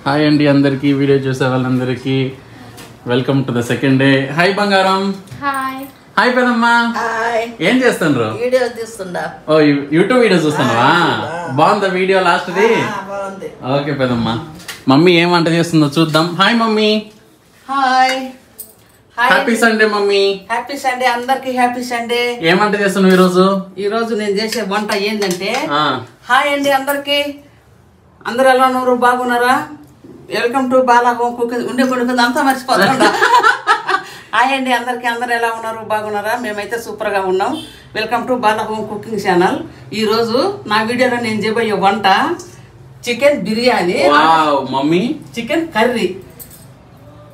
Hi అండి అందరికి video చూసే వాళ్ళందరికీ welcome to the second day. Hi బంగారం. హాయ్. హాయ్ పెదమ్మా. హాయ్. ఏం చేస్తుండ్రు? వీడియో తీస్తున్నా. ఓ యూట్యూబ్ వీడియో చూస్తున్నావా? బాగుందా వీడియో లాస్ట్ ది? బాగుంది. ఓకే పెదమ్మా. మమ్మీ ఏం వంట చేస్తుందో చూద్దాం. Hi mummy. Hi. Happy Sunday mummy. Happy Sunday అందరికి. Happy Sunday. ఏం వంట చేస్తున్నావు ఈరోజు? ఈరోజు నేను చేసే వంట ఏంటంటే హాయ్ అండి అందరికి. అందరు ఎలా ఉన్నారు? బాగున్నారా? Welcome to Bala home cooking. ఉండే కొన్ని అంతా మర్చిపోతుండ. హాయ్ అండి అందరికి. అందరు ఎలా ఉన్నారు? బాగున్నారా? మేమైతే సూపర్ గా ఉన్నాం. Welcome to Bala home cooking channel. ఈరోజు నా వీడియోలో నేను చేయబోయే వంట chicken biryani. Mummy chicken curry.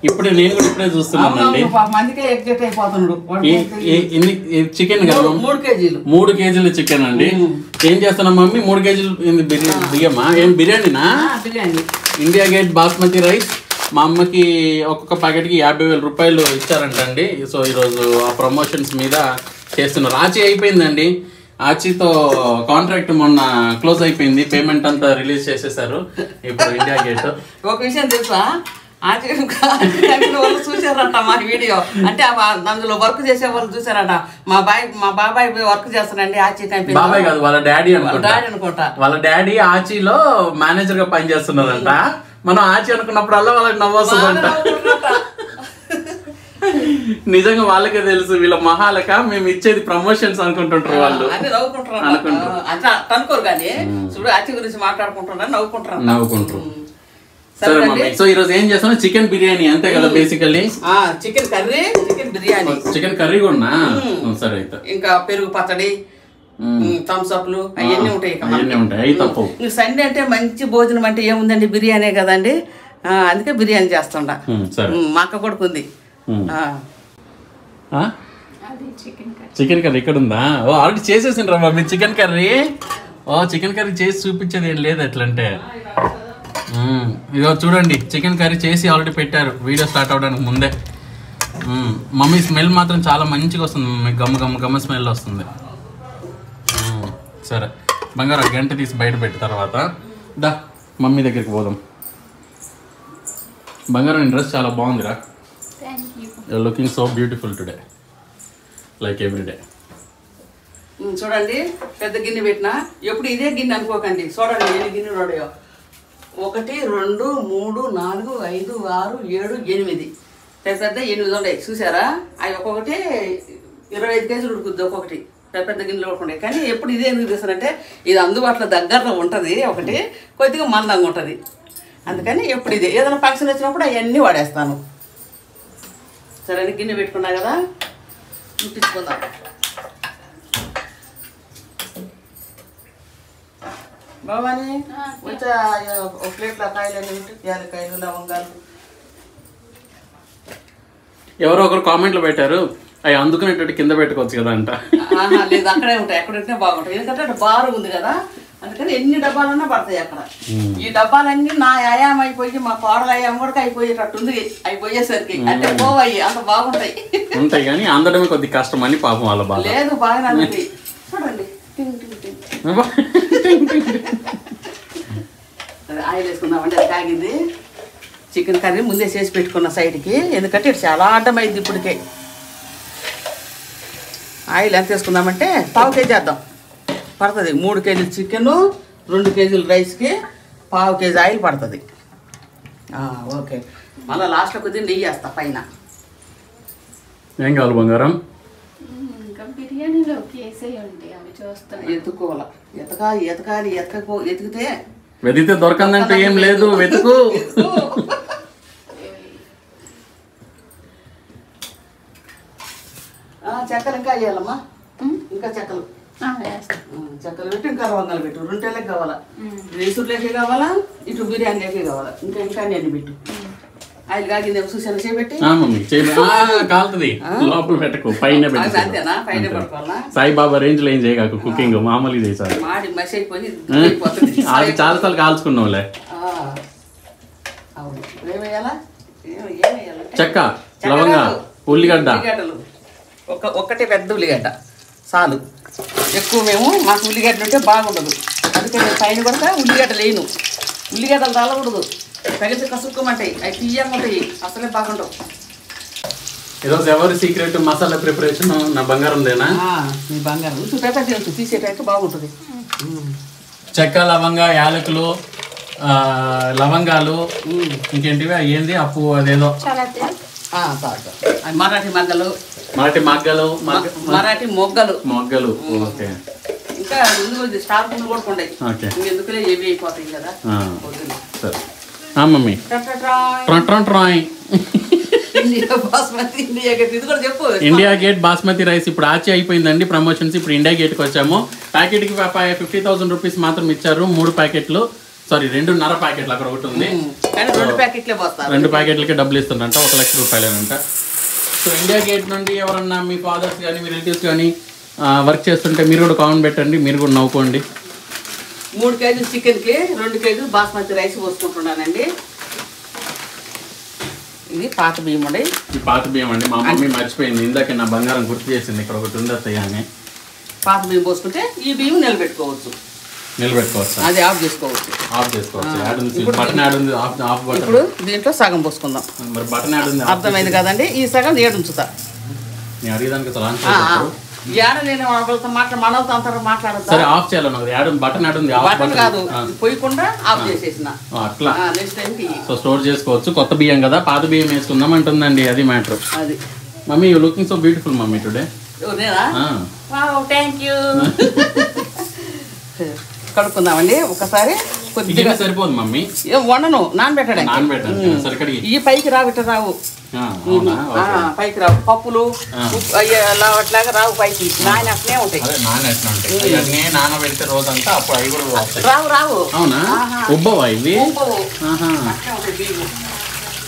ఇప్పుడు నేను కూడా ఇప్పుడే చూస్తున్నానండి. అందుకే ఎగ్జైట్ అయిపోతున్నాడు. చికెన్ 3 కేజీలు చికెన్ అండి. ఏం చేస్తున్నాం మమ్మీ? 3 కేజీలు బియ్యమా? ఏం బిర్యానీనా? Biryani. India Gate basmati rice. మా అమ్మకి ఒక్కొక్క ప్యాకెట్కి 50,000 రూపాయలు ఇచ్చారంటండి. సో ఈరోజు ఆ ప్రమోషన్స్ మీద చేస్తున్నారు. ఆచి అయిపోయిందండి. ఆచితో కాంట్రాక్ట్ మొన్న క్లోజ్ అయిపోయింది. పేమెంట్ అంతా రిలీజ్ చేసేసారు. ఇప్పుడు ఇండియా గేట్. ఒక విషయం తెలుసా? వాళ్ళు చూసారట మా వీడియో. అంటే అందులో వర్క్ చేసే వాళ్ళు చూసారట. మా బాబాయ్ వర్క్ చేస్తానండి ఆచి కంపెనీ. బాబాయ్ కాదు, వాళ్ళ డాడీ అనుకుంటా. వాళ్ళ డాడీ ఆచిలో మేనేజర్ గా పనిచేస్తున్నారంట. మనం ఆచి అనుకున్నప్పుడల్లా వాళ్ళకి నవ్వొస్తుందంట. నిజంగా వాళ్ళకే తెలుసు వీళ్ళ మహాలక మేము ఇచ్చేది ప్రమోషన్స్ అనుకుంటుంటారు వాళ్ళు. అనుకోరు కానీ చూడు ఆచి గురించి మాట్లాడుకుంటున్నారు, నవ్వుకుంటారు. సరే మమ్మీ. సో ఈరోజు ఏం చేస్తున్నా? చికెన్ బిర్యానీ అంతే కదా basically. Chicken curry, chicken biryani. Chicken curry కూడా. సరే అయితే ఇంకా పెరుగు పచ్చడి, థమ్స్ అప్లు అవన్నీ ఉంటాయి. అవి తప్పు. సండే అంటే మంచి భోజనం అంటే ఏముందండి? బిర్యానీ కదండి. అందుకే బిర్యానీ చేస్తుండా. మా అక్క కొడుకుంది చికెన్ కర్రీ. ఇక్కడ ఉందా? ఓ ఆల్రెడీ చేసేసిండ్రా mummy chicken curry. Chicken curry చేసి చూపించేది ఏం లేదు ఎట్లంటే. ఇదో చూడండి, చికెన్ కర్రీ చేసి ఆల్రెడీ పెట్టారు వీడియో స్టార్ట్ అవడానికి ముందే. మమ్మీ స్మెల్ మాత్రం చాలా మంచిగా వస్తుంది మమ్మీ. గమ్మ స్మెల్ వస్తుంది. సరే బంగారం గంట తీసి బయట పెట్టి తర్వాత దా మమ్మీ దగ్గరికి పోదాం. బంగారం డ్రెస్ చాలా బాగుందిరా. You are looking so beautiful today like everyday. చూడండి పెద్ద గిన్నె పెట్టినా. ఎప్పుడు ఇదే గిన్నె అనుకోకండి. చూడండి ఎన్ని గిన్నెలు ఉన్నాయో. 1 2 3 4 5 6 7 8 పెద్ద 8 ఉన్నాయి చూసారా? అవి ఒక్కొక్కటి 25 కేజీలు ఉడుకుద్ది. ఒక్కొక్కటి పెద్ద గిన్నెలు ఉడుకుంటాయి. కానీ ఎప్పుడు ఇదే ఎందుకు తీస్తానంటే ఇది అందుబాటులో దగ్గరలో ఉంటుంది. ఒకటి కొద్దిగా మందంగా ఉంటుంది. అందుకని ఎప్పుడు ఇదే. ఏదైనా ఫంక్షన్ వచ్చినప్పుడు అవన్నీ వాడేస్తాను. సరే గిన్నె పెట్టుకున్నా కదా, ముట్టించుకుందాం. బాబాని వచ్చా ఒక ప్లేట్లో కాయలు అన్నీ ఉంటే యాలకాయలు, లవంగాలు. ఎవరో ఒకరు కామెంట్లు పెట్టారు అవి అందుకునేటట్టు కింద పెట్టుకోవచ్చు కదా అంట. లేదు అక్కడే ఉంటాయి. అక్కడ ఉంటే బాగుంటాయి. ఎందుకంటే అక్కడ బారు ఉంది కదా. అందుకని ఎన్ని డబ్బాలన్నా పడతాయి అక్కడ. ఈ డబ్బాలన్నీ నా అయాం అయిపోయి మా కోడల అయాం కూడా అయిపోయేటట్టు ఉంది. అయిపోయేసరికి అంటే పోవయ్యి అంత బాగుంటాయి. ఉంటాయి కానీ అందడమే కొద్ది కష్టం అని పాపం వాళ్ళ బాధ. లేదు బాగానే ఉంది. చూడండి ఆయిల్ వేసుకుందామంటే అది కాగింది. చికెన్ కర్రీ ముందే చేసి పెట్టుకున్న సైడ్కి. ఎందుకంటే ఇది చాలా అడ్డమైంది ఇప్పటికే. ఆయిల్ ఎంత వేసుకుందామంటే 1/2 కేజీ వేద్దాం. పడుతుంది 3 కేజీలు చికెన్, 2 కేజీలు రైస్కి 1/2 కేజీ ఆయిల్ పడుతుంది. ఓకే. మళ్ళీ లాస్ట్లో కొద్దిగా నెయ్యి వేస్తా పైన. ఏం కావాలి బంగారం? ఎత్తుకోవాలి. ఎతికితే వెతికితే దొరకందంటే ఏం లేదు. వెతుకు. చెక్కలు ఇంకా వేయాలమ్మా. ఇంకా చెక్కలు పెట్టి ఇంకా లవంగాలు పెట్టు. 2 టేళ్ళకి కావాలా? రేసుట్లేకే కావాలా? ఇటు బిర్యానీలోకే కావాలా? ఇంకా నేను పెట్టు. ఆయిల్ కాగింది చూసాను. చేపెట్టి కాలుతుంది. లోపల పెట్టకు, పైన పెట్టు. అంతేనా? పైన పట్టుకోవాలా? సాయిబాబా రేంజ్ లో ఏం చేయగాకు. కుకింగ్ మామూలుగా చేశారు. మాడి మసి అయిపోయి అది చాలా సార్లు కాల్చుకున్నావులే. అవును. ఏమేయాలా? చెక్క, లవంగా, ఉల్లిగడ్డ. ఒక్కటే పెద్ద ఉల్లిగడ్డ చాలు. ఎక్కువ మేము మాకు ఉల్లిగడ్డలు ఉంటే బాగుండదు. అందుకే నేను పైన కూడా ఉల్లిగడ్డ లేను. ఉల్లిగడ్డలు రాలకూడదు. తగిలితే కసుక్కోమంటాయి, అవి తీయంగా ఉంటాయి, అసలే బాగుండవు. ఈరోజు ఎవరి సీక్రెట్ మసాలా ప్రిపరేషన్ నా బంగారందేనా? మీ బంగారం ప్రిపేర్ చేయొచ్చు, తీసేటట్టు బాగుంటుంది. చెక్క, లవంగ, యాలకులు, లవంగాలు, ఇంకేంటివి ఏంది అప్పు అదేదో మరాఠీ మగ్గలు, మరాఠీ మొగ్గలు. ఓకే. ఇంకా ముందు స్టార్ పుండు కూడా కొండాయి. ఎందుకులే ఏవి అయిపోతాయి కదా. సరే mummy. India Gate basmati rice ఇప్పుడు ఆచి అయిపోయిందండి ప్రమోషన్స్. ఇప్పుడు ఇండియా గేట్కి వచ్చాము. ప్యాకెట్కి 50,000 రూపీస్ మాత్రం ఇచ్చారు. 3 ప్యాకెట్లు, సారీ 2.5 ప్యాకెట్లు అక్కడ ఒకటి ఉంది. 2 ప్యాకెట్లకి డబ్బులు ఇస్తుందంట, 1 లక్ష రూపాయలేనంట. సో ఇండియా గేట్ నుండి ఎవరన్నా మీ ఫాదర్స్ కానీ మీ రిలేటివ్స్ కానీ వర్క్ చేస్తుంటే మీరు కూడా కామెంట్ పెట్టండి, మీరు కూడా నవ్వుకోండి. 3 కేజీలు చికెన్కి 2 కేజీలు బాస్మతి రైస్ పోసుకుంటున్నానండి. ఇది పాత బియ్యం అండి. ఈ పాత బియ్యం అండి. మా మమ్మీ మర్చిపోయింది, ఇందాక నా బంగారం గుర్తు చేసింది, ఇక్కడ ఒకటి ఉంది అత్తయ్య అని. పాత బియ్యం పోసుకుంటే ఈ బియ్యం నిలబెట్టుకోవచ్చు. అది ఆఫ్ చేసుకోవచ్చు. బటన్ యాడ్ ఉంది, ఆఫ్ బటన్. ఇప్పుడు దీంట్లో సగం పోసుకుందాం. మరి బటన్ యాడ్ ఉంది, అర్థమైంది కదండి. ఈ సగం ఏడు ఉంచుతా. నేను అడిగేదానికి సరే ఆఫ్ చేయాలి. బటన్ యాడ్ ఉంది, బటన్ కాదు పోయకుండా ఆఫ్ చేసేసిన అట్లా. సో స్టోర్ చేసుకోవచ్చు. కొత్త బియ్యం కదా, పాత బియ్యం వేసుకుందాం అంటుందండి, అది మ్యాటర్. అది mummy you looking so beautiful mummy today. Thank you. కడుక్కుందామండి ఒకసారి. కొద్దిగా సరిపోదు మమ్మీ. వండను, నానబెట్టడానికి. ఈ పైకి రావు, పైకి రావు. పప్పులు అట్లాగా రావు, పైకి నానట్లే ఉంటాయి. నానబెడితే రోజంతా అప్పుడు అవి కూడా రావు. అవునా? ఉబ్బవా ఇవి?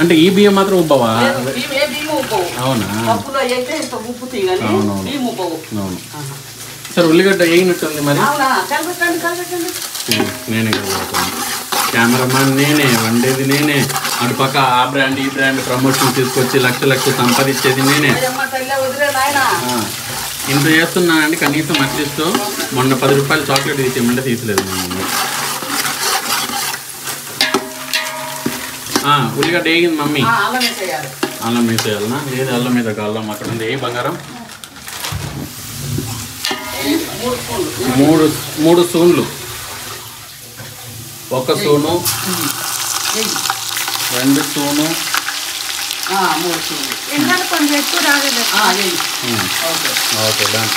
అంటే ఈ బియ్యం మాత్రం ఉబ్బవా? అవునా? అవును. సరే ఉల్లిగడ్డ వేయినట్టుంది మరి. నేనే కెమెరామ్యాన్, నేనే వండేది నేనే, అటుపక్క ఆ బ్రాండ్ ఈ బ్రాండ్ ప్రమోషన్ తీసుకొచ్చి లక్ష సంపాదించేది నేనే. ఇంత చేస్తున్నానండి కనీసం అట్లీస్ట్. మొన్న 10 రూపాయలు చాక్లెట్ తీసేయమంటే తీసలేదు మమ్మల్ని. ఉల్లిగడ్డ వేగింది మమ్మీ. అల్లం వేసేయాలనా? ఏది అల్లం మీద అల్లం అక్కడ ఉంది. ఏ బంగారం? 3 స్పూన్లు. 1 స్పూను, 2 స్పూను, 3 స్పూన్లు. Okay done.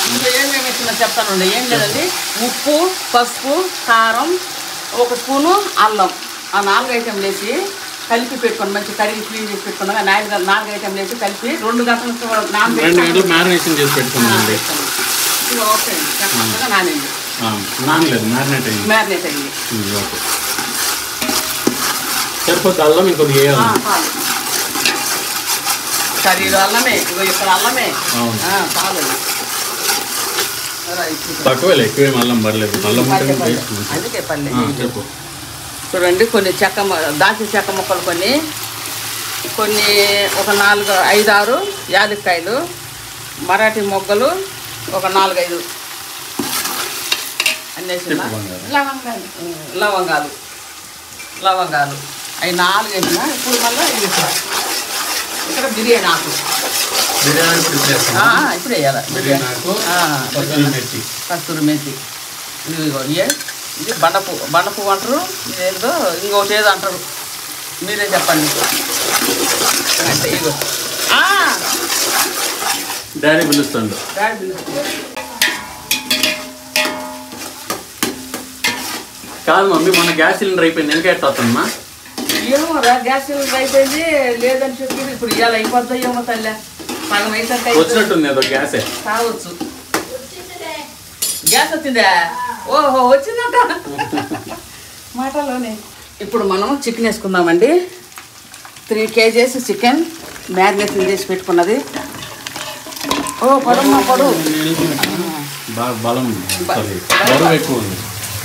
ఇందులో ఏమేమి వేస్తున్నా చెప్తానండి. ఏం లేదండి, ఉప్పు, పసుపు, కారం, 1 స్పూను అల్లం, ఆ 4 ఐటెంలు వేసి కలిపి పెట్టుకోండి. మంచి కడిగి క్లీన్ చేసి పెట్టుకున్నాక 4 ఐటెంలు వేసి కలిపి 2 గంటలు 2 గంటలు మ్యారినేషన్ చేసి పెట్టుకున్నాండి. ఓకే అండి, నానండి. నానలేదు, మ్యారినేట్ అయింది. ఓకే సరిపోతే అల్లం ఇంకొకటి వేయాలి. కర్రీలో అల్లమే, ఇక్కడ అల్లమే. చాలు, తక్కువేలే, ఎక్కువేం అల్లం పర్లేదు. అల్లం అందుకే పర్లేదు. చెప్పు. చూడండి, కొన్ని దాల్చిన చెక్క ముక్కలు, కొన్ని ఒక 4, 5, 6 యాలక్కాయలు, మరాఠీ మొగ్గలు ఒక 4, 5 అన్నేసిన లవంగాలు అవి 4 వేసిన. ఇప్పుడు మళ్ళీ ఇక్కడ బిర్యానీ ఆకు ఇప్పుడు వేయాలి. కస్తూరి మెత్తి. ఇది బండపు అంటారు, ఇదేందో ఇంకొకటి ఏదో అంటారు, మీరే చెప్పండి. అంటే ఇగో డాడీ పిలుస్తాడు. కాదు మమ్మీ, మొన్న గ్యాస్ సిలిండర్ అయిపోయింది, ఇంకా ఎట్లా వస్తుందమ్మా? ఏమో గ్యాస్ సిలిండర్ అయిపోయింది లేదని చెప్పి ఇప్పుడు ఇవాళ అయిపోద్దా ఏమో తల్లి. సగం అయితే వచ్చినట్టుంది ఏదో గ్యాసే కావచ్చు. గ్యాస్ వచ్చిందా? ఓహో వచ్చిందంట మాటలోనే. ఇప్పుడు మనం చికెన్ వేసుకుందామండి. 3 కేజీస్ చికెన్ మ్యారినేషన్ చేసి పెట్టుకున్నది.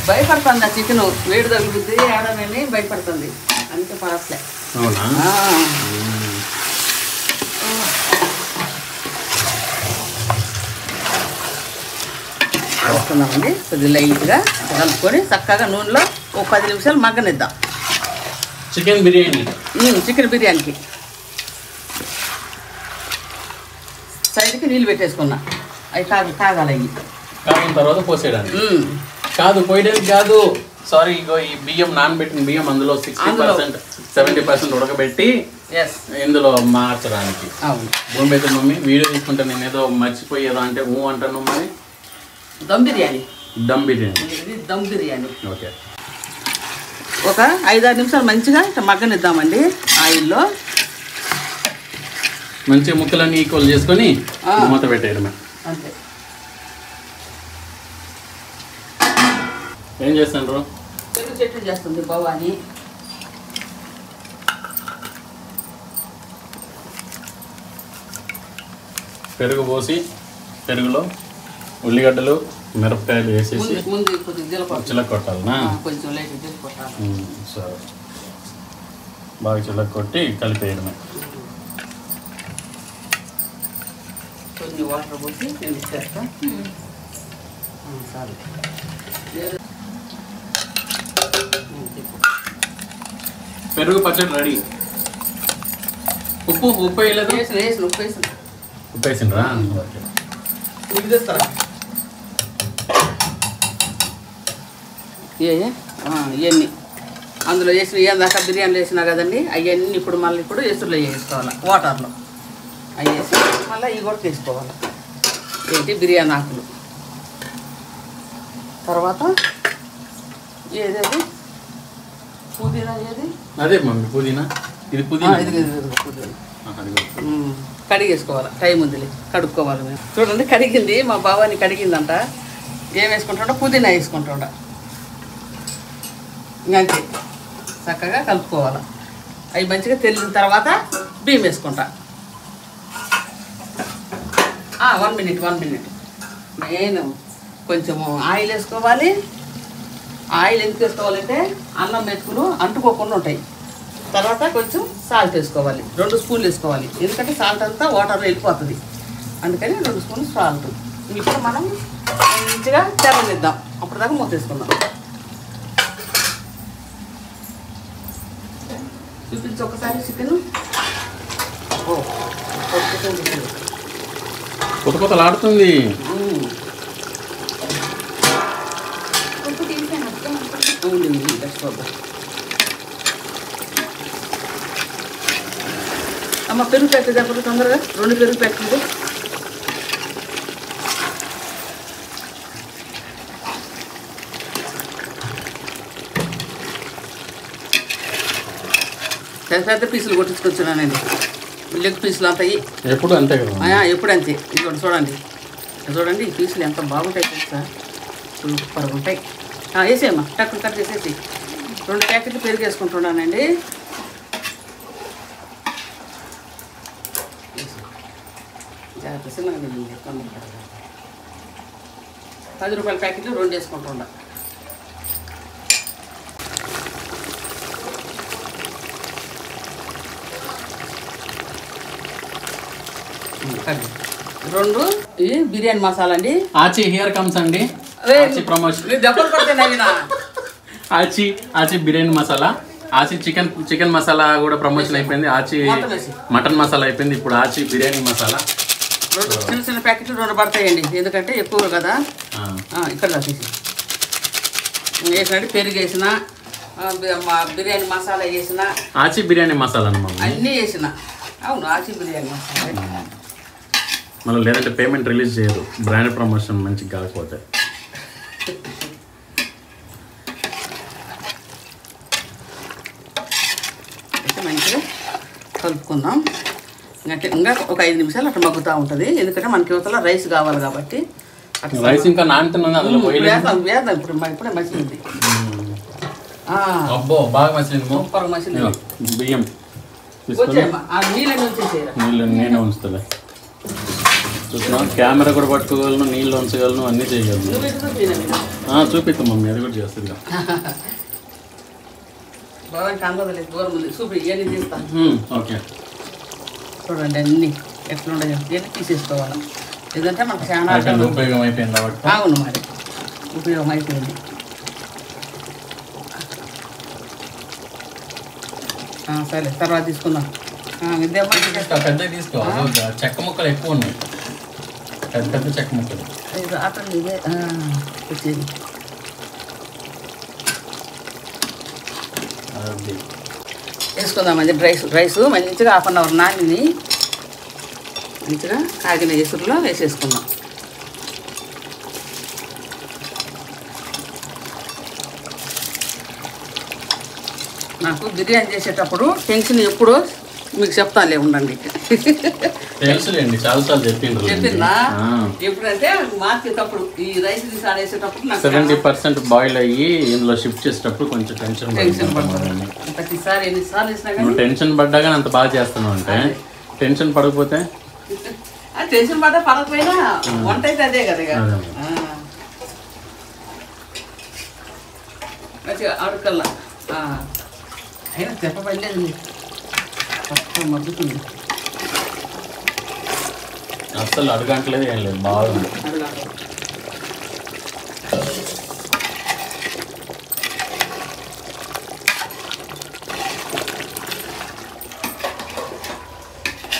భయపడుతుంది ఆ చికెన్, వేడి తగ్గుతుంది ఏడని భయపడుతుంది, అందుకే పడట్లే. కలుపుకుందామండి. కొద్దిగా లైట్గా కలుపుకొని చక్కగా నూనెలో ఒక 10 నిమిషాలు మగ్గనిద్దాం. చికెన్ బిర్యానీ, చికెన్ బిర్యానీకి సైడ్కి నీళ్ళు పెట్టేసుకున్నా. అవి కాగాలి. అవి కాగిన తర్వాత పోసేయడానికి కాదు, పోయడానికి కాదు, సారీ. ఇగో ఈ బియ్యం, నానబెట్టిన బియ్యం అందులో 60% 70% ఉడకబెట్టి ఇందులో మార్చడానికి. భూమి అయితే మమ్మీ వీడియో తీసుకుంటే నేను ఏదో మర్చిపోయేదో అంటే అంటాను. మరి దమ్ బిర్యానీ, దమ్ బిర్యానీ, దమ్ బిర్యానీ. ఓకే. ఒక 5-6 నిమిషాలు మంచిగా మగ్గనిద్దామండి ఆయిల్లో. మంచిగా ముక్కలన్నీ ఈక్వల్ చేసుకొని మూత పెట్టేయడమే. అంతే. ఏం చేస్తాను? పెరుగు చట్నీ చేస్తుంది భవాని. పెరుగు పోసి పెరుగులో ఉల్లిగడ్డలు, మిరపకాయలు వేసేసి ముందు కొద్దిగా చిలక్కొట్టాలనా? కొంచెం లైట్ కొట్టాలి. సరే, బాగా చిలక్కొట్టి కలిపేయడమే. కొన్ని వాటర్ పోసి నేను ఇచ్చేస్తా. సరే, పెరుగు పచ్చడి రెడీ. ఉప్పు వేయలేదు? ఉప్పు వేసిండ్రా? ఓకే. తెస్తారా? ఇవన్నీ అందులో వేసిన దాకా బిర్యానీలో వేసినా కదండి, అవన్నీ ఇప్పుడు మళ్ళీ ఎసురులో వేసుకోవాలి. వాటర్లో అవి వేసి మళ్ళీ ఇవి కూడా తీసుకోవాలి. ఏంటి బిర్యానీ ఆకులు. తర్వాత ఏదేది పుదీనా, ఏది అదే మమ్మీ పుదీనా. ఇది పుదీనా, పుదీనా కడిగేసుకోవాలి. టైం ఉందిలే, కడుక్కోవాలి. మేము చూడండి కడిగింది, మా బావాని కడిగిందంట. ఏం వేసుకుంటాడో పుదీనా వేసుకుంటాడ. ఇంకంతే, చక్కగా కలుపుకోవాలి. అవి మంచిగా తెల్లిన తర్వాత బియ్యం వేసుకుంటా. 1 మినిట్ నేను కొంచెము ఆయిల్ వేసుకోవాలి. ఆయిల్ ఎందుకు వేసుకోవాలంటే అన్నం మెతుకులు అంటుకోకుండా ఉంటాయి. తర్వాత కొంచెం సాల్ట్ వేసుకోవాలి. 2 స్పూన్లు వేసుకోవాలి, ఎందుకంటే సాల్ట్ అంతా వాటర్లో వెళ్ళిపోతుంది. అందుకని 2 స్పూన్లు సాల్ట్. ఇప్పుడు మనం మంచిగా తెరనిద్దాం. అప్పటిదాకా మూత వేసుకుందాం. చూపించి ఒకసారి చికెన్. కొత్తలాడుతుంది. అమ్మ పెరుగు ప్యాకెట్ చెప్పండి తొందరగా. 2 పెరుగు ప్యాకెట్లు. పెద్ద పీసులు కొట్టించుకొచ్చున్నానండి. లెగ్ పీసులు అంతా ఎప్పుడు అంతే కదా? ఎప్పుడు అంతే. ఇది చూడండి, ఈ పీసులు ఎంత బాగుంటాయి తెలుసా, సూపర్గా ఉంటాయి. వేసేయమ్మా, టక్కులు కట్ చేసేసి. 2 ప్యాకెట్లు పెరుగు వేసుకుంటున్నానండి. జాగ్రత్త, చిన్నగా 10 రూపాయల ప్యాకెట్లు 2 వేసుకుంటున్నా. రెండు ఇది బిర్యానీ మసాలా అండి. ఆచి హియర్ కమ్స్ అండి. ప్రమోషన్ దెబ్బలు పడతాయి. ఆచి బిర్యానీ మసాలా, ఆచి చికెన్ మసాలా కూడా ప్రమోషన్ అయిపోయింది. ఆచి మటన్ మసాలా అయిపోయింది. ఇప్పుడు ఆచి బిర్యానీ మసాలా. 2 చిన్న ప్యాకెట్లు 2 పడతాయండి, ఎందుకంటే ఎక్కువ కదా. ఇక్కడ వేసినట్టు పెరుగు వేసిన, బిర్యానీ మసాలా వేసిన, ఆచి బిర్యానీ మసాలా అన్నీ వేసిన. అవును, ఆచి బిర్యానీ మసాలా. మళ్ళీ లేదంటే పేమెంట్ రిలీజ్ చేయరు, బ్రాండ్ ప్రమోషన్ మంచిగా కాకపోతే. మంచిగా కలుపుకుందాం. ఇంకా ఒక 5 నిమిషాలు అట్లా మగ్గుతూ ఉంటుంది, ఎందుకంటే మనకి యువతలో రైస్ కావాలి కాబట్టి. రైస్ ఇంకా నానుతున్నది, వేద్దాం. ఇప్పుడే మసిలింది. అబ్బో బాగా మసిలింది, సూపర్ మసిలింది. బియ్యం నీళ్ళు నేనే ఉంచుతా. చూస్తున్నా, కెమెరా కూడా పట్టుకోగలను, నీళ్ళు ఉంచగలను, అన్నీ చేయగలను. చూపిస్తాం మమ్మీ, అది కూడా చేస్తుంది. ఓకే, చూడండి అన్నీ ఎట్లుండదు, తీసేసుకోవాలి. ఎందుకంటే మనకు చాలా ఉపయోగం అయిపోయింది కాబట్టి. అవును మరి. ఉపయోగం అయిపోయింది. సరే తర్వాత తీసుకుందాం. పెద్ద తీసుకో, చెక్క ముక్కలు ఎక్కువ ఉన్నాయి, పెద్ద పెద్ద చెక్క ముక్కలు. అతను ఇదే వచ్చేది. వేసుకుందామండి రైస్ మంచిగా 1/2 అవర్ నానిని మంచిగా కాగిన ఎసురులో వేసేసుకుందాం. నాకు బిర్యానీ చేసేటప్పుడు టెన్షన్ ఎప్పుడో మీకు చెప్తాలే, ఉండండి. తెలుసులేండి, చాలాసార్లు చెప్పిందా? ఎప్పుడంటే మార్చేటప్పుడు ఈ రైస్ తీసి ఆడేసేటప్పుడు 70% బాయిల్ అయ్యి ఇందులో షిఫ్ట్ చేసేటప్పుడు కొంచెం టెన్షన్ పడుతుంది. ప్రతిసారి ఎన్నిసార్లు వేసినా కానీ టెన్షన్ పడ్డాగా అంత బాగా చేస్తున్నావు అంటే, టెన్షన్ పడకపోతే టెన్షన్ పడ్డా పడకపోయినా వంట అయితే అదే కదా. మంచిగా అడుకల్లా అయినా చెప్పబడలేదు, మగ్గుతుంది. అసలు అడుగంటలేదు, ఏం లేదు, బాగుంది.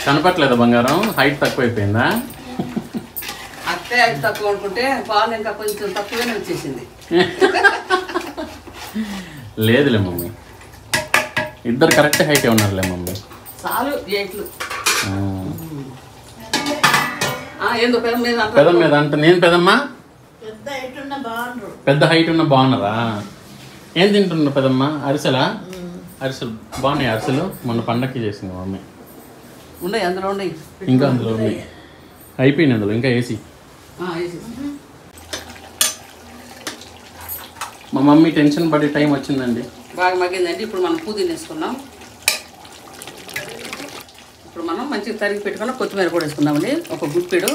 కనపట్లేదా బంగారం? హైట్ తక్కువైపోయిందా? అత్తే హైట్ తక్కువ అనుకుంటే పాలు ఇంకా కొంచెం తక్కువనే వచ్చేసింది. లేదులే మమ్మీ, ఇద్దరు కరెక్ట్ హైట్ ఉన్నారులే మమ్మీ. చాలు ఎయిట్లు. ఏందో పెద్ద మీద అంటే నేను పెద్దమ్మా పెద్ద హైట్ ఉన్న బాగున్నారా? ఏం తింటున్నా పెద్దమ్మా? అరిసెలా? అరిసెలు బాగున్నాయి. అరిసెలు మొన్న పండక్కి చేసింది మమ్మీ. ఉన్నాయి అందులో, ఉన్నాయి ఇంకా అందులో ఉన్నాయి, అయిపోయింది అందులో ఇంకా వేసి. మా మమ్మీ టెన్షన్ పడే టైం వచ్చిందండి. బాగా మగ్గిందండి. ఇప్పుడు మనం పుదీనా వేసుకున్నాం. ఇప్పుడు మనం మంచిగా తరిగి పెట్టుకున్న కొత్తిమీర కూడా వేసుకుందామండి. ఒక గుప్పెడు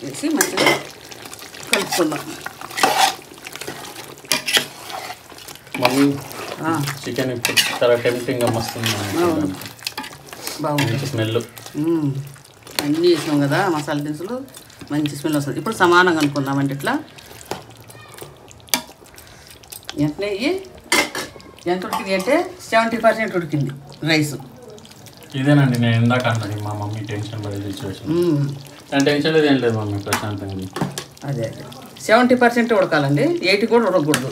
వేసి మంచిగా కలుపుకుందాం. మమ్మీ చికెన్ ఇప్పుడు చాలా టెంప్టింగ్గా వస్తుంది, బాగుంది స్మెల్. అన్నీ వేసినాం కదా మసాలా దినుసులు, మంచి స్మెల్ వస్తుంది. ఇప్పుడు సమానంగా అనుకుందామండి. ఇట్లా వెంటనే ఎంత ఉడికింది అంటే 70% ఉడికింది రైస్. ఇదేనండి నేను ఇందాక అన్నది, మా మమ్మీ టెన్షన్ పడే సిచ్యువేషన్. నేను టెన్షన్ లేదు, ఏం లేదు మమ్మీ, ప్రశాంతంగా. అదే 70% ఉడకాలండి, 80 కూడా ఉడకకూడదు.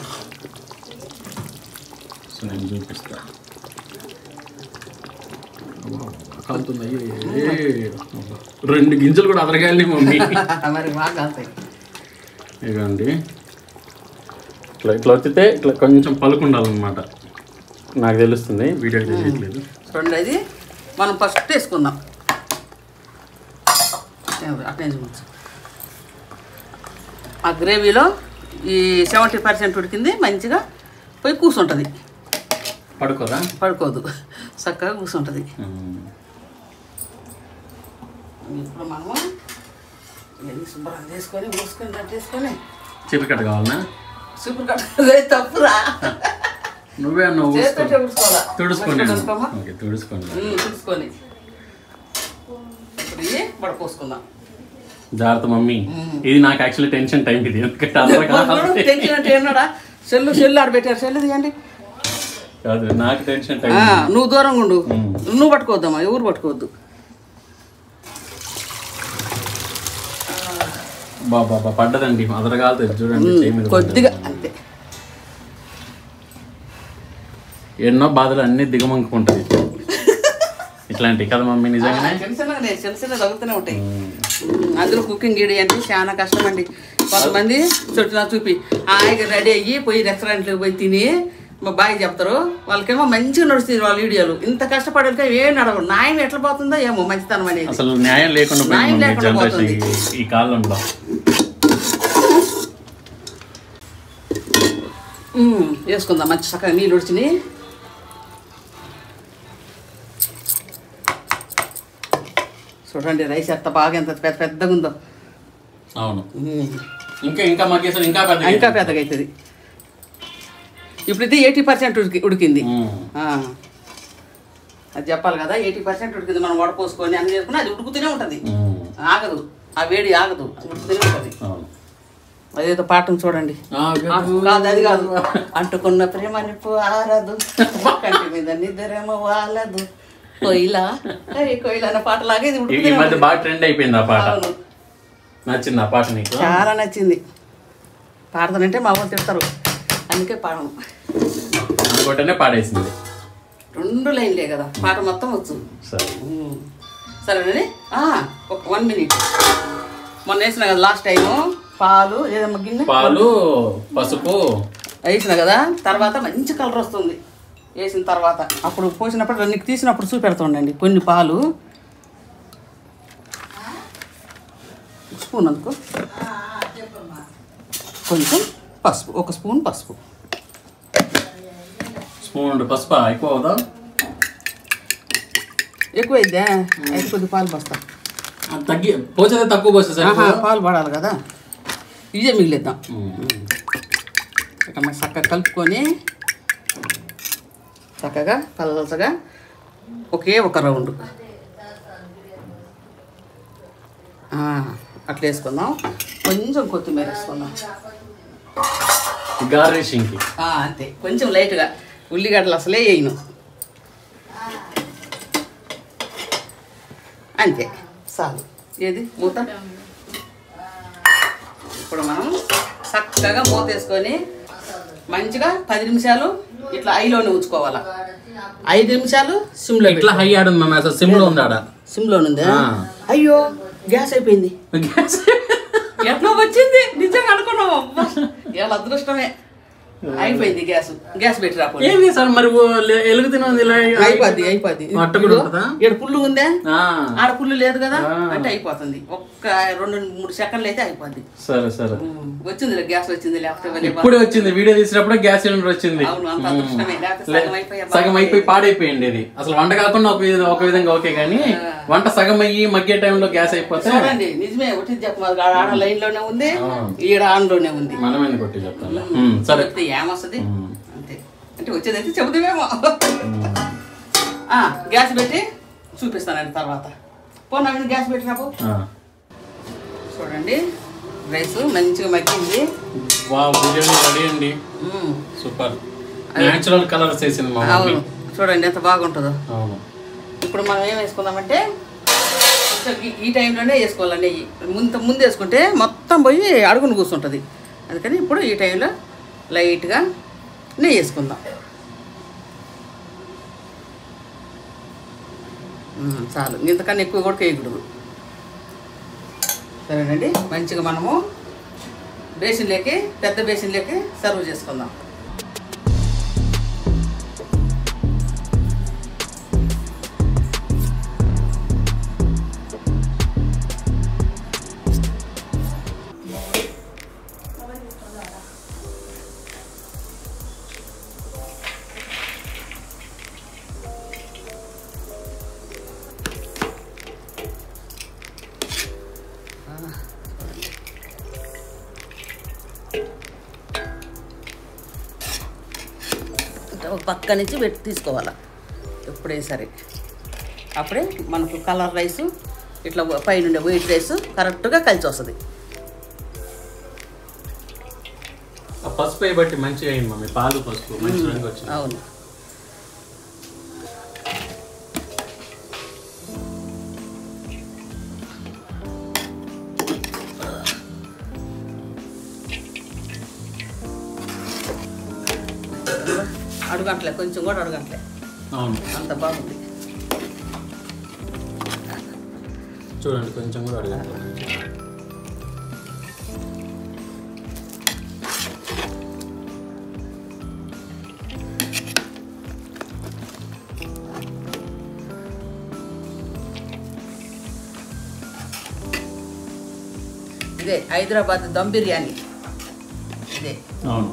సో నేను చూపిస్తా. రెండు గింజలు కూడా అదరగాలి మమ్మీ. మరి బాగా కాస్తాయి. ఇదిగోండి, ఇట్లా వచ్చితే ఇట్లా కొంచెం పలుకు ఉండాలన్నమాట. నాకు తెలుస్తుంది, వీడియో తెలియట్లేదు. చూడండి, అది మనం ఫస్ట్ వేసుకుందాం. అట్నే ఆ గ్రేవీలో ఈ 70% ఉడికింది, మంచిగా పోయి కూర్చుంటుంది. పడుకోదు, చక్కగా కూర్చుంటుంది. ఇప్పుడు మనము శుభ్రం చేసుకొని మూసుకొని కట్టేసుకొని చిరుకట్ట కావాలన్నా? సూపర్ కట్ట తప్పురా, నువ్వే తుడుచుకొని పడుకోసుకుందాం. జాగ్రత్త మమ్మీ, ఇది నాకు యాక్చువల్లీ టెన్షన్ టైం ఇది. టెన్షన్ అంటే ఏమన్నాడా? సెల్లు ఆడబెట్టారు, సెల్లు తీయండి. కాదు, నాకు టెన్షన్ టైం. నువ్వు దూరంగా ఉండు, నువ్వు పట్టుకోవద్దమ్మా, ఎవరు పట్టుకోవద్దు. బాబా పడ్డదండి, అదరగాలి చూడండి కొద్దిగా అంతే. ఎన్నో బాధలు అన్ని దిగమంకుంటుంది ఇట్లాంటి కదా మమ్మీ. నిజంగానే చిన్న తగ్గుతూనే ఉంటాయి. అందులో కుకింగ్ గీడి అంటే చాలా కష్టం అండి. కొంతమంది చుట్టూ చూపి హాయిగా రెడీ అయ్యి పోయి రెస్టారెంట్లోకి పోయి తిని మా బాయ్ చెప్తారు, వాళ్ళకేమో మంచిగా నడుస్తుంది వాళ్ళ వీడియోలు. ఇంత కష్టపడే ఏం నడవరు. న్యాయం ఎట్లా పోతుందో ఏమో, మంచితనం అనేది అసలు న్యాయం లేకుండా పోతుంది ఈ కాలంలో. వేసుకుందాం మంచి చక్కగా నీళ్ళు ఉడిచినాయి. చూడండి రైస్ ఎంత బాగా ఎంత పెద్దగా ఉందో. అవును, ఇంకా మగ్గేసారి ఇంకా పెద్దగా అవుతుంది. ఇప్పుడు ఇది 80% ఉడికింది. అది చెప్పాలి కదా, 80% ఉడికింది. మనం వడపోసుకొని అన్ని చేసుకుని అది ఉడుకుతూనే ఉంటుంది, ఆగదు. ఆ వేడి ఆగదు, ఉడుకుతూనే ఉంటుంది. అదేదో పాఠం చూడండి. కాదు అది కాదు. అంటుకున్న ప్రేమ నిప్పు ఆరదు, కంటి మీద నిద్రేమో వాలదు, కొయిలా కొయిలా అన్న పాట లాగా ఇది బాగా ట్రెండ్ అయిపోయింది ఆ పాట. నచ్చింది ఆ పాట నీకు? చాలా నచ్చింది. పాడతానంటే మా ఊరు తిడతారు, అందుకే పాడను అనుకుంటేనే పాడేసింది. 2 లైన్లే కదా, పాట మొత్తం వచ్చు. సరేనండి. ఒక 1 మినిట్. మొన్న వేసిన కదా లాస్ట్ టైము పాలు, ఏదమ్మా గిన్నె పాలు, పసుపు వేసిన కదా. తర్వాత మంచి కలర్ వస్తుంది వేసిన తర్వాత. అప్పుడు పోసినప్పుడు నీకు తీసినప్పుడు చూపెడుతుండండి. కొన్ని పాలు, స్పూన్ అందుకో, కొంచెం పసుపు, 1 స్పూన్ పసుపు. స్పూన్ పసుపు ఎక్కువ అవుదా? ఎక్కువ అయిద్దా? అయితే కొద్ది పాలు పోస్తా. తగ్గి పోసేది తక్కువ పోసేసా? పాలు పడాలి కదా. ఇదే మిగిలిద్దాం. ఇట్లా చక్కగా కలుపుకొని చక్కగా పలసగా ఒకే ఒక రౌండ్ అట్లా వేసుకుందాం. కొంచెం కొత్తిమీర వేసుకుందాం గార్నిషింగ్కి. అంతే, కొంచెం లైట్గా. ఉల్లిగడ్డలు అసలే వేయను, అంతే చాలు. ఏది మూత. ఇప్పుడు మనం చక్కగా మూత వేసుకొని మంచిగా 10 నిమిషాలు ఇట్లా హైలోనే ఉంచుకోవాలా. 5 నిమిషాలు సిమ్లో. ఇట్లా హై ఆడుంది మ్యామ్, అసలు సిమ్లో ఉంది. ఆడ సిమ్లో ఉంది. అయ్యో గ్యాస్ అయిపోయింది. ఎట్లా వచ్చింది నిజంగా అనుకున్నాము. ఇవాళ అదృష్టమే. అయిపోయింది గ్యాస్. గ్యాస్ పెట్టి రాకపోతే ఏం చేశారు మరి? ఎలుగుతుంది. అయిపోద్ది ఇక్కడ పుల్లు ఉందే, ఆడ పుల్లు లేదు కదా అంటే అయిపోతుంది. ఒక్క 2-3 సెకండ్లు అయితే అయిపోద్ది. సరే సరే, వచ్చింది గ్యాస్ వచ్చింది. లేకపోతే ఇప్పుడు వచ్చింది. వీడియో తీసినప్పుడు గ్యాస్ సిలిండర్ వచ్చింది. సగం అయిపోయి పాడైపోయింది. ఇది అసలు వంట కాకుండా ఒక విధంగా ఓకే, కానీ వంట సగం అయ్యి మగ్గే టైంలో గ్యాస్ అయిపోతే నిజమే. ఒకటి చెప్పాలి, ఆడ లైన్ లోనే ఉంది, ఈడ ఆన్ లోనే ఉంది. మనం ఎందుకు కొట్టి చెప్తాను. సరే, ఏమొస్తుంది అంతే. అంటే వచ్చేదైతే చెబుతామేమో. గ్యాస్ పెట్టి చూపిస్తానండి తర్వాత. పోనా గ్యాస్ పెట్టి రాపు. చూడండి రైస్ మంచిగా మగ్గింది. బిర్యానీ రెడీ అండి. సూపర్. నేచురల్ కలర్స్ వేసింది మా మమ్మీ. చూడండి ఎంత బాగుంటుందో. అవును. ఇప్పుడు మనం ఏం వేసుకుందామంటే ఈ టైంలోనే వేసుకోవాలి నెయ్యి. ముందు వేసుకుంటే మొత్తం పోయి అడుగును కూర్చుంటుంది. అందుకని ఇప్పుడు ఈ టైంలో లైట్గా నెయ్యి వేసుకుందాం. చాలు, ఇంతకన్నా ఎక్కువ కూడా వేయకూడదు. సరేనండి. మంచిగా మనము బేసిన్లోకి, పెద్ద బేసిన్లోకి సర్వ్ చేసుకుందాం. పక్క నుంచి పెట్టి తీసుకోవాలా ఎప్పుడైనా సరే. అప్పుడే మనకు కలర్ రైసు ఇట్లా పైన వైట్ రైస్ కరెక్ట్గా కలిసి వస్తుంది. పసుపు బట్టి మంచిగా అయింది మమ్మీ. పాలు పసుపు మంచి రంగు వచ్చింది. అవును. అడుగంటలే, కొంచెం కూడా అడుగంటలే. అవును, అంత బాగుంది. చూడండి కొంచెం కూడా అడుగంటలే. ఇదే హైదరాబాద్ దమ్ బిర్యానీ. ఇదే. అవును.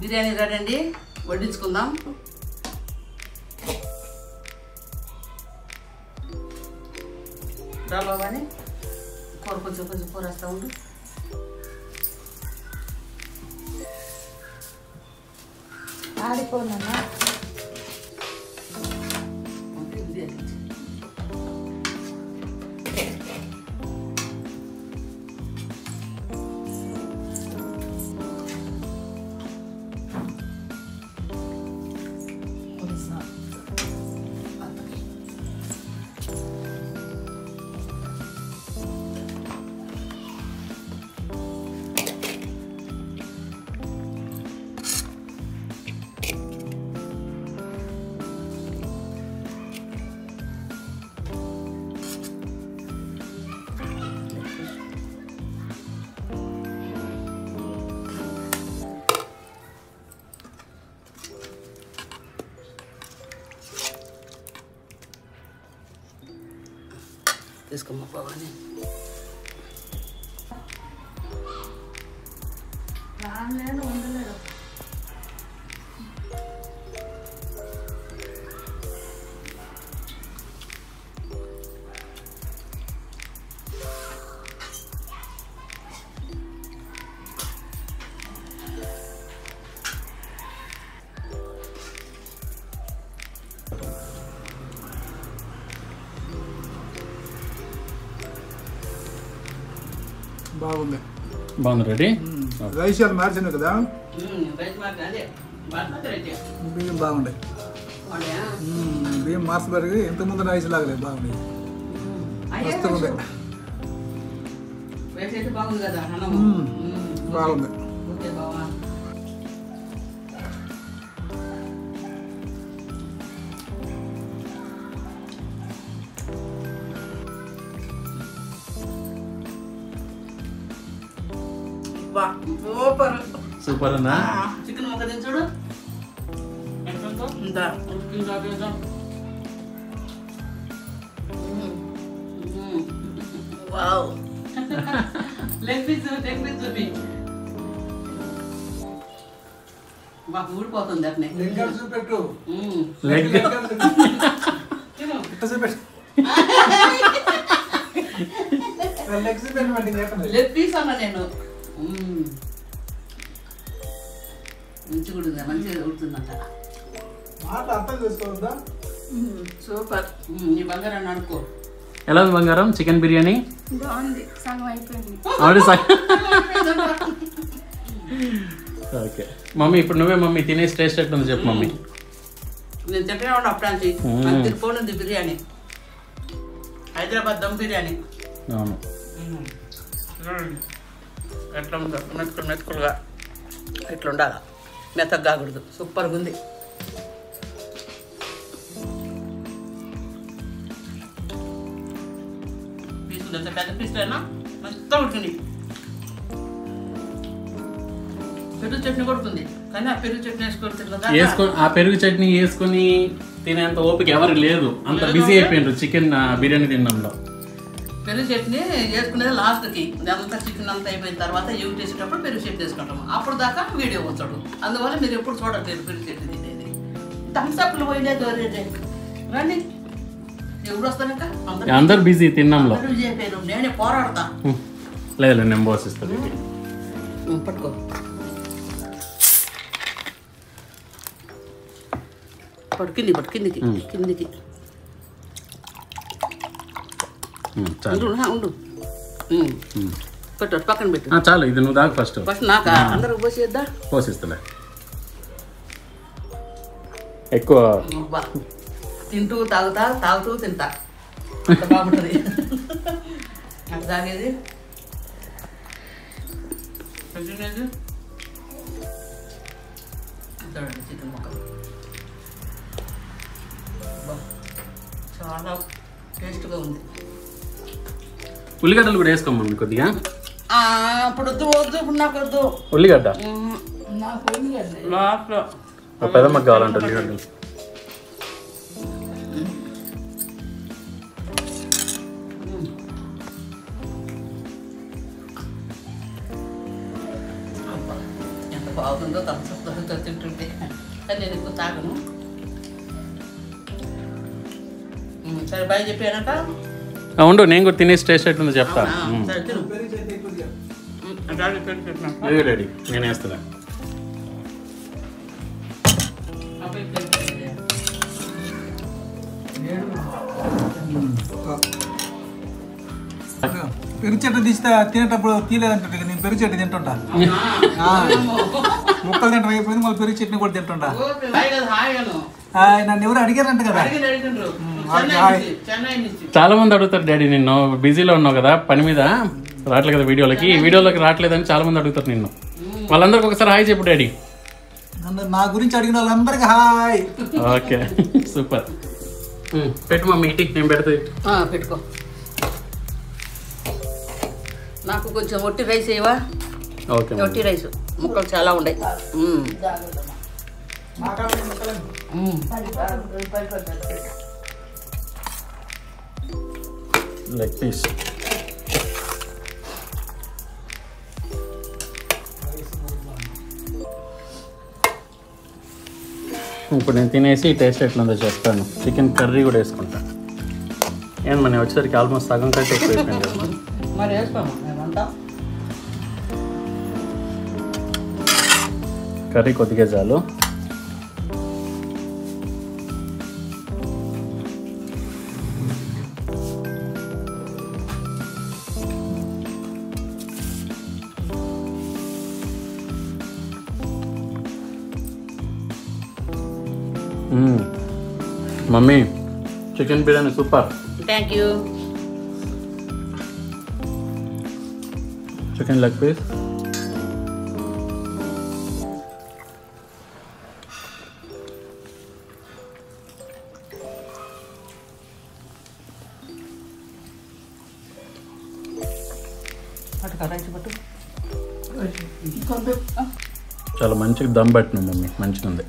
బిర్యానీ రెడీ అండి, వడ్డించుకుందాం. రా బాబాని కూర కొంచెం కూర వేస్తూ ఉండు. ఆడిపోనా తీసుకోమ్మా బాబాని. రాలేను ఉండలేడు. బాగుంది. బాగుంది. రెడీ. రైస్ అది మార్చాను కదా, బియ్యం బాగుండే. బియ్యం మార్చబడి ఇంతకుముందు రైస్ లాగలేదు, బాగుంది. మస్తుగా ఉంది. బాగుంది కదా, బాగుంది. ఓకే బాబా. సూపర్ సూపర్ అన్నా. చికెన్ ముక్క తించుడు. వావ్. లెగ్ పీస్ చూపి. మాకు ఊడిపోతుంది అట్నే. చూపెట్టు. లెగ్ లెగ్ పీస్ అన్నా నేను. మంచిగా ఉంటుంది, మంచిగా ఉడుతుందంట. మాట అర్థం చేసుకోవద్దా? సూపర్. నీ బంగారాన్ని అనుకో. ఎలా ఉంది బంగారం? చికెన్ బిర్యానీ బాగుంది, సగం అయిపోయింది. ఆవిడ ఓకే మమ్మీ, ఇప్పుడు నువ్వే మమ్మీ తినేసి టేస్ట్ ఎట్లుంది చెప్పు మమ్మీ. నేను తింటూనే ఉన్నా అప్పుడానికి. మంచి పోనుంది బిర్యానీ, హైదరాబాద్ దమ్ బిర్యానీ. అవును. ఎట్లా ఉందో మెతుకులుగా ఇట్లా ఉండాలి, మెత్తగా కాకూడదు. సూపర్గా ఉంది. పీసులు ఎంత పెద్ద పీసులు అయినా మొత్తం ఉడుతుంది. పెరుగు చట్నీ కొడుతుంది, కానీ ఆ పెరుగు చట్నీ వేసుకొని ఆ పెరుగు చట్నీ వేసుకొని తినేంత ఓపిక ఎవరికి లేదు. అంత బిజీ అయిపోయిండ్రు చికెన్ బిర్యానీ తినడంలో. పెరుగు చట్నీ వేసుకునేది లాస్ట్కి, అంతా చికెన్ అంతా అయిపోయిన తర్వాత యూట్ వేసేటప్పుడు పెరుగు చట్నీ వేసుకుంటాము. అప్పుడు దాకా వీడియో వచ్చాడు. అందువల్ల మీరు ఎప్పుడు చూడట్లేదు పెరుగు చట్నీ తినేది. థమ్స్అప్లు పోయినా దోరేదే రండి. ఎప్పుడు వస్తానక అందరు బిజీ తిన్నాంలో. బిజీ అయిపోయారు, నేనే పోరాడతా. లేదు నేను పోసిస్తాను. పట్టుకో. కిందికి పట్టు, కిందికి కిందికి ఉండు. పెట్టు పక్కన పెట్టు. చాలు, ఇది నువ్వు దాకా ఫస్ట్. ఫస్ట్ నాకా? అందరికి పోసేద్దా? పోసిస్తలే. ఎక్కువ తింటూ తాగుతూ తింటా, బాగుంటుంది. అట్లా తాగేది చూడండి. చికెన్ ముక్కలు చాలా టేస్ట్గా ఉంది. ఉల్లిగడ్డలు కూడా వేసుకోమమ్మీ కొద్దిగా. ఇప్పుడు వద్దు వద్దు, ఇప్పుడు నాకు వద్దు ఉల్లిగడ్డ. నాకు ఉల్లిగడ్డ పెదమ్మకి కావాలంటే ఉల్లిగడ్డలు. బాగుందో తమతో తింటుంటే కానీ నేను ఎక్కువ తాగను. సరే బాయ్ చెప్పానక ఉండు, నేను కూడా తినేసి టేస్ట్ ఎట్లుందో చెప్తా. సరే తిను. రెడీ, నేను వేస్తున్నా. పెరుగు చెట్టు తీస్తే తినేటప్పుడు తీయలేదంటే నేను పెరుగు చెట్టు తింటుంటా. ముక్కలు తింటాం అయిపోయింది, మళ్ళీ పెరుగు చట్నీ కూడా తింటుంటా. నన్ను ఎవరు అడిగారంట కదా. చాలా మంది అడుగుతారు డాడీ, నిన్ను బిజీలో ఉన్నావు కదా, పని మీద రావట్లేదు కదా వీడియోలోకి రావట్లేదని చాలా మంది అడుగుతారు నిన్ను. వాళ్ళందరికి ఒకసారి హాయ్ చెప్పు డాడీ. నా గురించి అడిగిన వాళ్ళందరికి హాయ్. Okay super. పెట్టు మమ్మీ, ఇటీ నేను పెడతా. పెట్టుకో. నాకు కొంచెం ఒట్టి రైస్ ఏవా? ఓకే, ఒట్టి రైస్ ముక్కలు చాలా ఉన్నాయి. Leg piece. ఇప్పుడు నేను తినేసి టేస్ట్ ఎట్లుందో చెప్తాను. చికెన్ కర్రీ కూడా వేసుకుంటా. ఏం మన వచ్చేసరికి ఆల్మోస్ట్ సగం కంటే ఎక్కువ అయిపోయింది కదా. మరి వేసుకోము మేమంతా. కర్రీ కొద్దిగా చాలు. Mummy chicken biryani super. Thank you. Chicken leg piece. చాలా మంచిగా దమ్ పెట్టినావు మమ్మీ, మంచిగా ఉంది.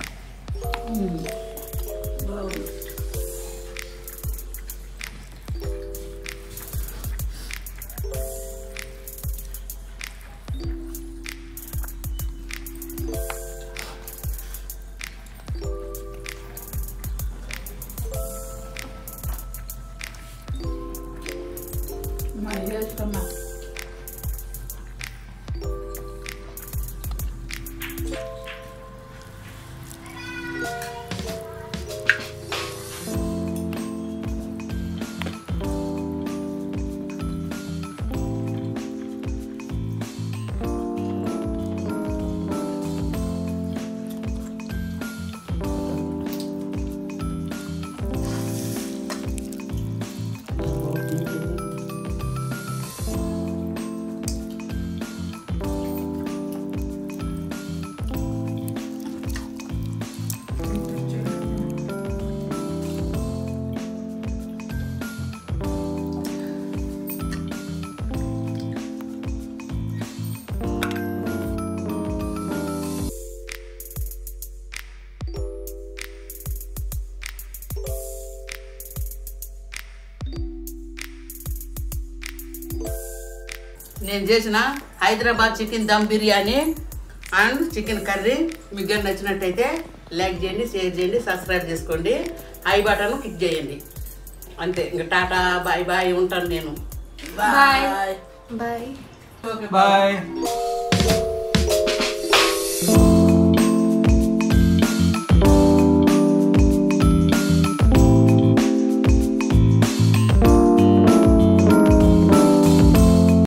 నేను చేసిన Hyderabad chicken dum biryani and chicken curry మీకు నచ్చినట్టయితే లైక్ చేయండి, షేర్ చేయండి, సబ్స్క్రైబ్ చేసుకోండి, ఐ బటన్ క్లిక్ చేయండి. అంతే. ఇంకా టాటా బాయ్ బాయ్ ఉంటాను నేను. Bye bye bye.